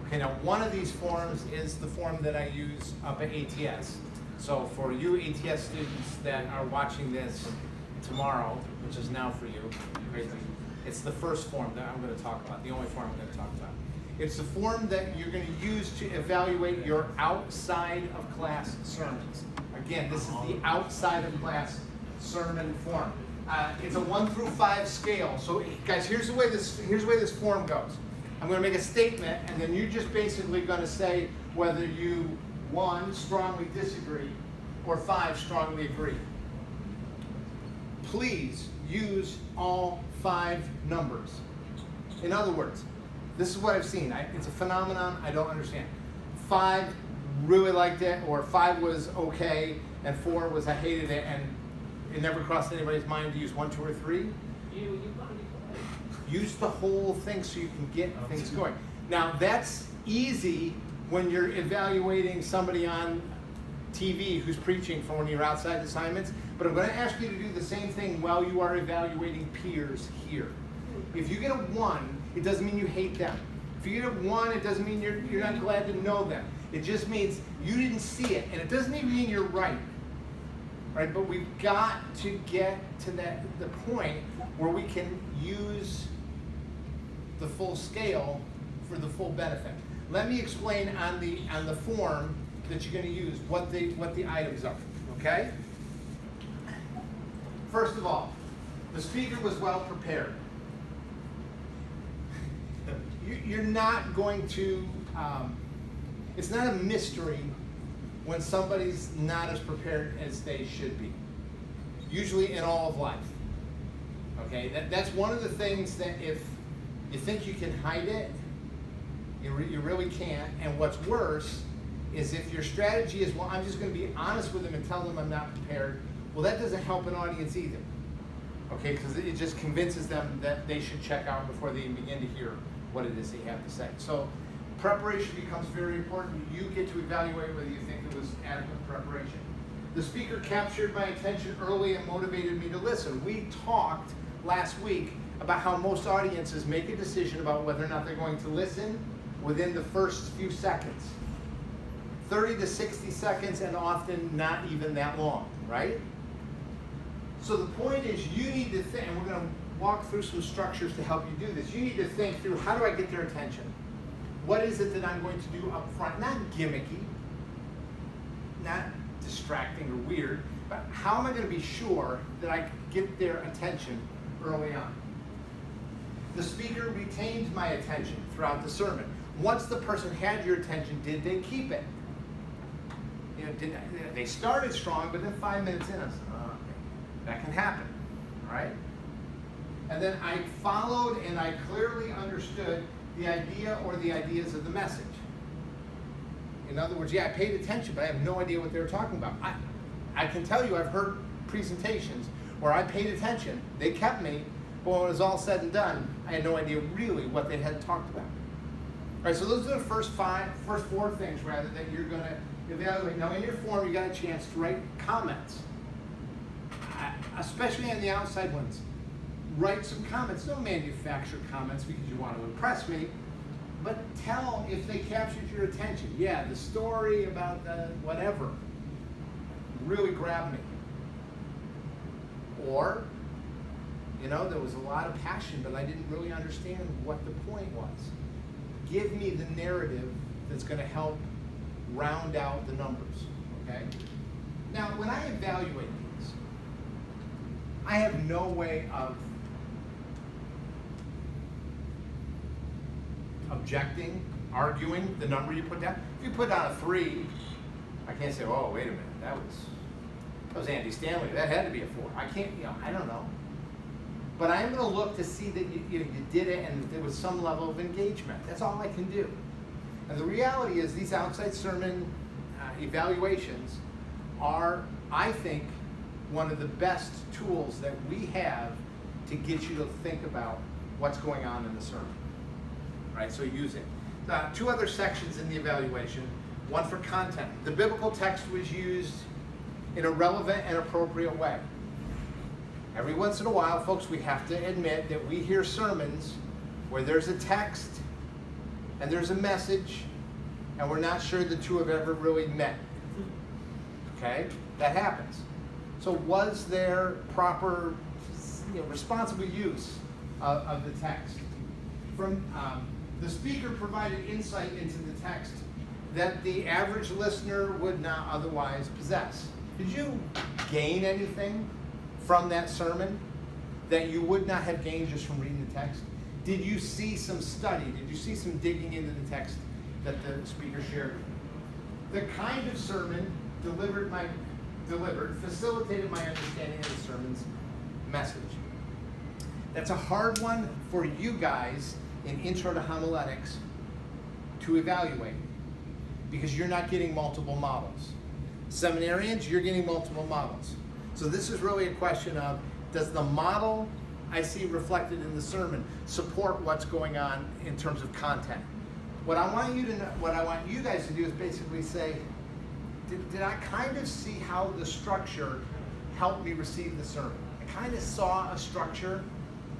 Okay, now one of these forms is the form that I use up at ATS. So for you ATS students that are watching this tomorrow, which is now for you, crazy, it's the first form that I'm going to talk about, the only form I'm going to talk about. It's the form that you're going to use to evaluate your outside of class sermons. Again, this is the outside of class sermon form. It's a 1 through 5 scale. So guys, here's the way this form goes. I'm going to make a statement, and then you're just basically going to say whether you, 1, strongly disagree, or 5, strongly agree. Please use all 5 numbers. In other words, this is what I've seen. It's a phenomenon I don't understand. 5 really liked it, or 5 was okay, and 4 was I hated it, and it never crossed anybody's mind to use 1, 2, or 3. Use the whole thing so you can get things going. Now that's easy when you're evaluating somebody on TV who's preaching for one of your outside assignments, but I'm going to ask you to do the same thing while you are evaluating peers here. If you get a 1, it doesn't mean you hate them. If you get a 1, it doesn't mean you're not glad to know them. It just means you didn't see it, and it doesn't even mean you're right. Right? But we've got to get to the point where we can use the full scale for the full benefit. Let me explain on the form that you're going to use what the items are. Okay? First of all, the speaker was well prepared. You're not going to. It's not a mystery when somebody's not as prepared as they should be. Usually in all of life. Okay, that's one of the things that if you think you can hide it, you really can't. And what's worse is if your strategy is, well, I'm just going to be honest with them and tell them I'm not prepared. Well, that doesn't help an audience either. Okay, because it just convinces them that they should check out before they even begin to hear what it is they have to say. So preparation becomes very important. You get to evaluate whether you think it was adequate preparation. The speaker captured my attention early and motivated me to listen. We talked last week about how most audiences make a decision about whether or not they're going to listen within the first few seconds. 30 to 60 seconds, and often not even that long, right? So the point is you need to think, and we're going to walk through some structures to help you do this. You need to think through, how do I get their attention? What is it that I'm going to do up front? Not gimmicky, not distracting or weird, but how am I going to be sure that I get their attention early on? The speaker retained my attention throughout the sermon. Once the person had your attention, did they keep it? You know, they started strong, but then 5 minutes in, I said, oh, okay, that can happen, all right? And then I followed and I clearly understood the idea or the ideas of the message. In other words, yeah, I paid attention, but I have no idea what they were talking about. I can tell you I've heard presentations where I paid attention, they kept me, but when it was all said and done, I had no idea really what they had talked about. All right, so those are the first 4 things, rather, that you're going to evaluate. Now, in your form, you got a chance to write comments, especially on the outside ones. Write some comments. Don't manufacture comments because you want to impress me, but tell if they captured your attention. Yeah, the story about the whatever really grabbed me. Or, you know, there was a lot of passion, but I didn't really understand what the point was. Give me the narrative that's going to help round out the numbers, okay? Now, when I evaluate these, I have no way of objecting, arguing the number you put down. If you put down a 3, I can't say, oh, wait a minute, that was Andy Stanley. That had to be a 4. I can't, you know, I don't know. But I am going to look to see that you did it and that there was some level of engagement. That's all I can do. And the reality is these outside sermon evaluations are, I think, one of the best tools that we have to get you to think about what's going on in the sermon. Right, so use it. 2 other sections in the evaluation. One for content. The biblical text was used in a relevant and appropriate way. Every once in a while, folks, we have to admit that we hear sermons where there's a text and there's a message, and we're not sure the two have ever really met. Okay? That happens. So was there proper, responsible use of the text? From the speaker provided insight into the text that the average listener would not otherwise possess. Did you gain anything from that sermon that you would not have gained just from reading the text? Did you see some study? Did you see some digging into the text that the speaker shared? The kind of sermon facilitated my understanding of the sermon's message. That's a hard one for you guys in Intro to Homiletics to evaluate because you're not getting multiple models. Seminarians, you're getting multiple models. So this is really a question of, does the model I see reflected in the sermon support what's going on in terms of content? What I want you guys to do is basically say, did I kind of see how the structure helped me receive the sermon? I kind of saw a structure.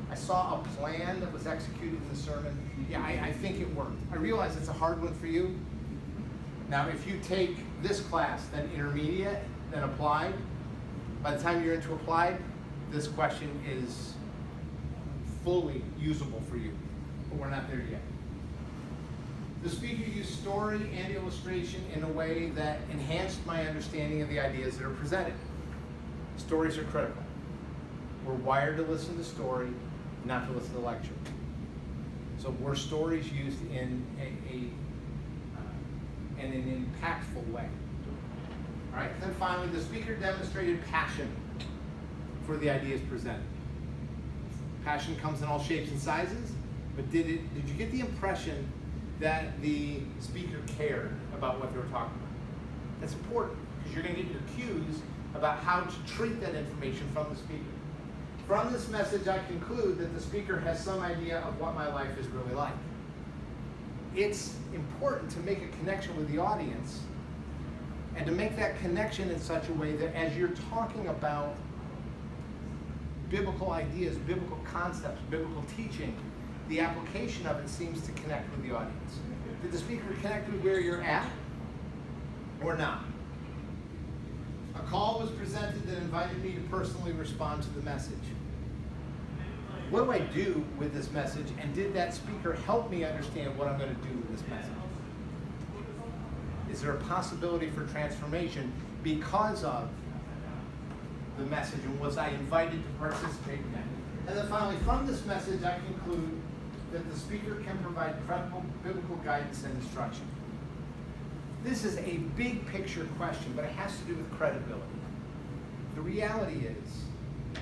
I saw a plan that was executed in the sermon. Yeah, I think it worked. I realize it's a hard one for you. Now, if you take this class, then intermediate, then applied, by the time you're into applied, this question is fully usable for you, but we're not there yet. The speaker used story and illustration in a way that enhanced my understanding of the ideas that are presented. Stories are critical. We're wired to listen to story, not to listen to lecture. So were stories used in an impactful way? All right. Then finally, the speaker demonstrated passion for the ideas presented. Passion comes in all shapes and sizes, but did you get the impression that the speaker cared about what they were talking about? That's important because you're going to get your cues about how to treat that information from the speaker. From this message, I conclude that the speaker has some idea of what my life is really like. It's important to make a connection with the audience and to make that connection in such a way that as you're talking about biblical ideas, biblical concepts, biblical teaching, the application of it seems to connect with the audience. Did the speaker connect with where you're at or not? A call was presented that invited me to personally respond to the message. What do I do with this message, and did that speaker help me understand what I'm going to do with this message? Is there a possibility for transformation because of the message, and was I invited to participate in that? And then finally, from this message, I conclude that the speaker can provide credible biblical guidance and instruction. This is a big picture question, but it has to do with credibility. The reality is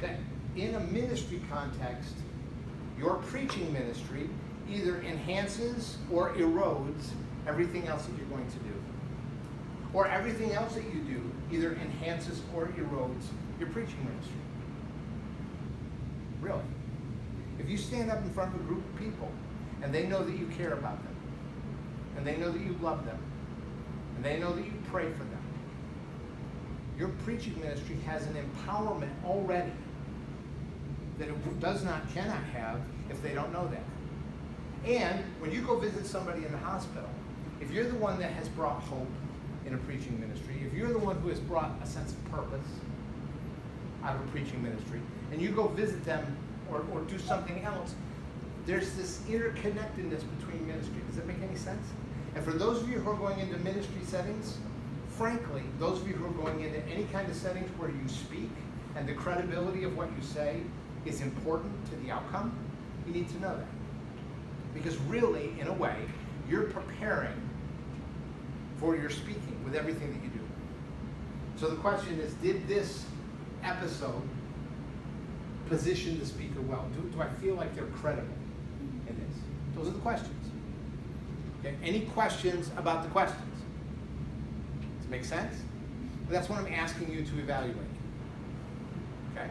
that in a ministry context, your preaching ministry either enhances or erodes everything else that you're going to do. Or everything else that you do either enhances or erodes your preaching ministry. Really. If you stand up in front of a group of people and they know that you care about them, and they know that you love them, and they know that you pray for them, your preaching ministry has an empowerment already that it cannot have if they don't know that. And when you go visit somebody in the hospital, if you're the one that has brought hope in a preaching ministry, if you're the one who has brought a sense of purpose out of a preaching ministry, and you go visit them or do something else, there's this interconnectedness between ministry. Does that make any sense? And for those of you who are going into ministry settings, frankly, those of you who are going into any kind of settings where you speak and the credibility of what you say is important to the outcome, you need to know that. Because really, in a way, you're preparing for your speaking with everything that you do. So the question is, did this episode position the speaker well? Do I feel like they're credible in this? Those are the questions. Okay? Any questions about the questions? Does it make sense? That's what I'm asking you to evaluate. Okay?